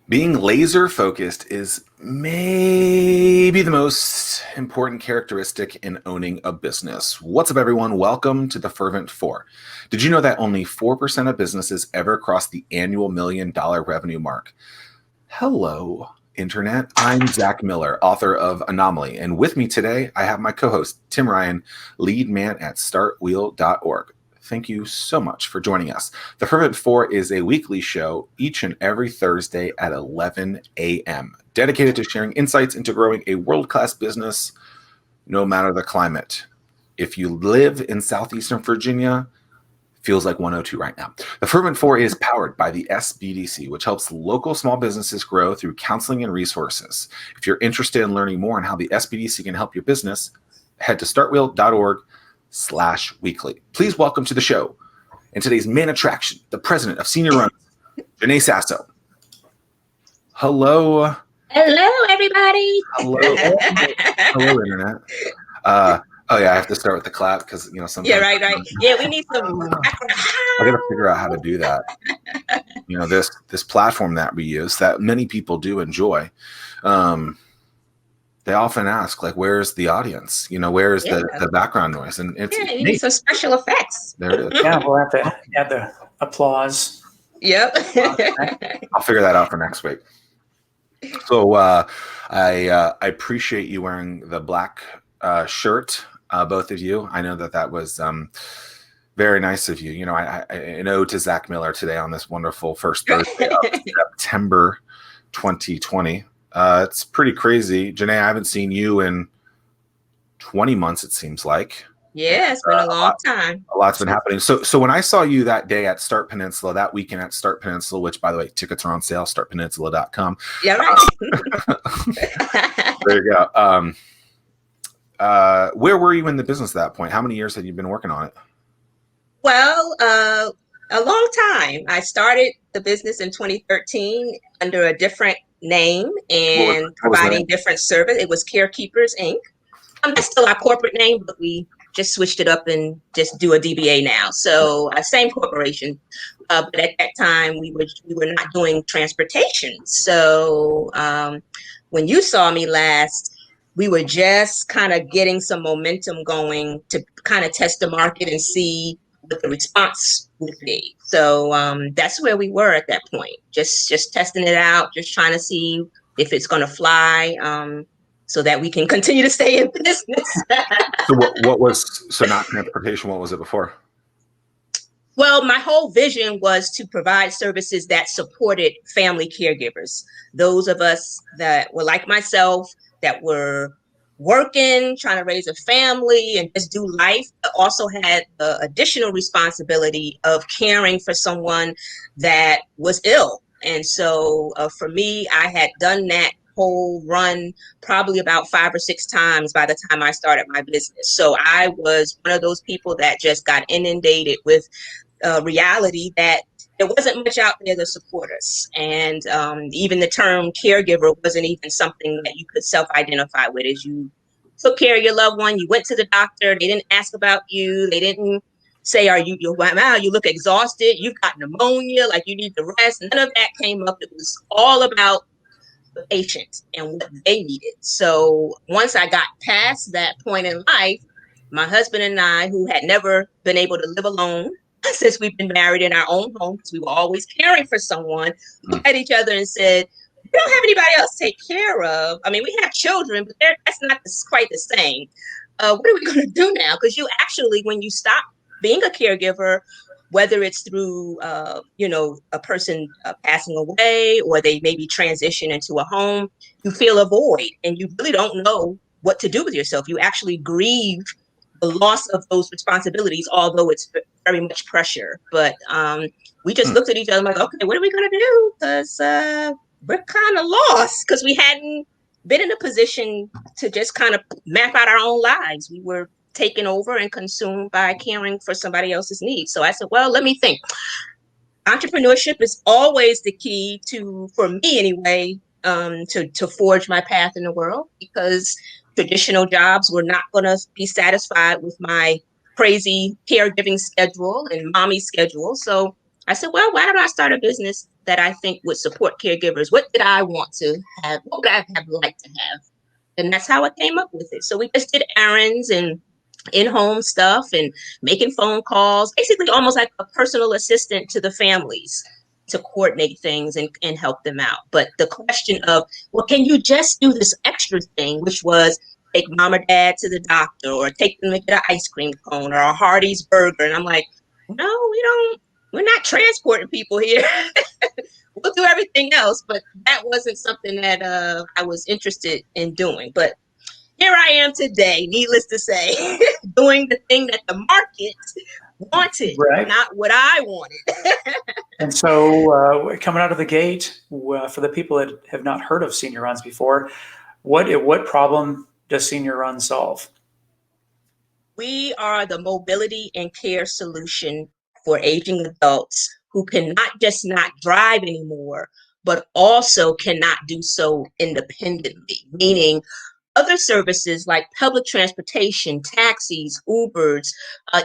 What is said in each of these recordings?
Being laser focused is maybe the most important characteristic in owning a business. What's up, everyone? Welcome to the Fervent Four. Did you know that only 4% of businesses ever cross the annual $1 million revenue mark? Hello, Internet. I'm Zack Miller, author of Anomaly. And with me today, I have my co host, Tim Ryan, lead man at startwheel.org. Thank you so much for joining us. The Fervent Four is a weekly show each and every Thursday at 11 a.m., dedicated to sharing insights into growing a world-class business, no matter the climate. If you live in Southeastern Virginia, feels like 102 right now. The Fervent Four is powered by the SBDC, which helps local small businesses grow through counseling and resources. If you're interested in learning more on how the SBDC can help your business, head to startwheel.org/weekly. Please welcome to the show, and today's main attraction, the president of SeniorRuns, Jaynee Sasso. Hello. Hello, everybody. Hello. Hello, Internet. Oh yeah, I have to start with the clap because sometimes. Yeah, right. Yeah, we need some. I got to figure out how to do that. This platform that we use, that many people do enjoy. They often ask, like, where's the audience? Where's the background noise? And it's you need some special effects. There it is. Yeah, we'll have to add the applause. Yep. I'll figure that out for next week. So I appreciate you wearing the black shirt, both of you. I know that was very nice of you. I an ode to Zack Miller today on this wonderful first Thursday of September 2020. It's pretty crazy. Jaynee, I haven't seen you in 20 months, it seems like. Yeah, it's been a long time. A lot's been happening. So when I saw you that day at Start Peninsula, that weekend at Start Peninsula, which, by the way, tickets are on sale, startpeninsula.com. Yeah, right. There you go. Where were you in the business at that point? How many years had you been working on it? Well, a long time. I started the business in 2013 under a different name and providing different service. It was Carekeepers, Inc. That's still our corporate name, but we just switched it up and just do a DBA now. So same corporation, but at that time we were not doing transportation. So when you saw me last, we were just kind of getting some momentum going to kind of test the market and see what the response would be. So that's where we were at that point, just testing it out, just trying to see if it's going to fly. So that we can continue to stay in business. So what was not transportation? What was it before? Well, my whole vision was to provide services that supported family caregivers. Those of us that were like myself, that were working, trying to raise a family and just do life, but also had the additional responsibility of caring for someone that was ill. And so for me, I had done that whole run probably about 5 or 6 times by the time I started my business. So I was one of those people that just got inundated with reality that there wasn't much out there to support us. And even the term caregiver wasn't even something that you could self-identify with. As you took care of your loved one, you went to the doctor, they didn't ask about you, they didn't say, wow, you look exhausted, you've got pneumonia, like you need to rest. None of that came up. It was all about the patient and what they needed. So once I got past that point in life, my husband and I, who had never been able to live alone since we've been married in our own home, because we were always caring for someone, looked at each other and said, we don't have anybody else to take care of. I mean, we have children, but that's not quite the same. What are we going to do now? Because you actually, when you stop being a caregiver, whether it's through, a person passing away or they maybe transition into a home, you feel a void and you really don't know what to do with yourself. You actually grieve the loss of those responsibilities, although it's very much pressure. But we just looked at each other like, okay, what are we going to do? Because we're kind of lost because we hadn't been in a position to just kind of map out our own lives. We were taken over and consumed by caring for somebody else's needs. So I said, well, let me think. Entrepreneurship is always the key for me anyway, to forge my path in the world, because traditional jobs were not going to be satisfied with my crazy caregiving schedule and mommy schedule. So I said, well, why don't I start a business that I think would support caregivers. What did I want to have? What would I have liked to have? And that's how I came up with it. So we just did errands and in-home stuff and making phone calls, basically almost like a personal assistant to the families to coordinate things and help them out. But the question of, well, can you just do this extra thing, which was take mom or dad to the doctor or take them to get an ice cream cone or a Hardee's burger? And I'm like, no, we're not transporting people here. We'll do everything else, but that wasn't something that I was interested in doing. But here I am today, needless to say, doing the thing that the market wanted, Right. not what I wanted. And so coming out of the gate, for the people that have not heard of SeniorRuns before, what problem does SeniorRuns solve? We are the mobility and care solution for aging adults who cannot just not drive anymore, but also cannot do so independently, meaning other services like public transportation, taxis, Ubers,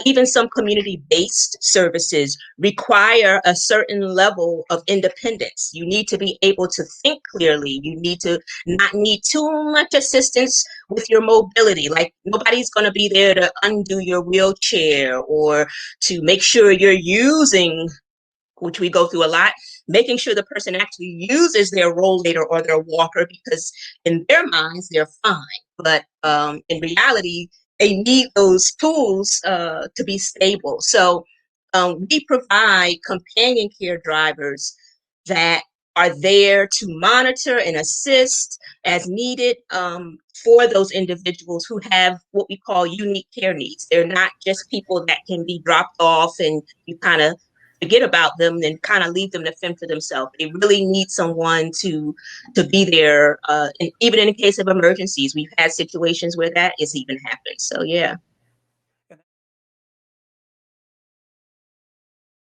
even some community-based services require a certain level of independence. You need to be able to think clearly. You need to not need too much assistance with your mobility. Like nobody's going to be there to undo your wheelchair or to make sure you're using, which we go through a lot, making sure the person actually uses their rollator or their walker, because in their minds, they're fine. But in reality, they need those tools to be stable. So we provide companion care drivers that are there to monitor and assist as needed for those individuals who have what we call unique care needs. They're not just people that can be dropped off and you kind of forget about them and kind of leave them to fend for themselves. They really need someone to be there, and even in the case of emergencies. We've had situations where that has even happened. So yeah.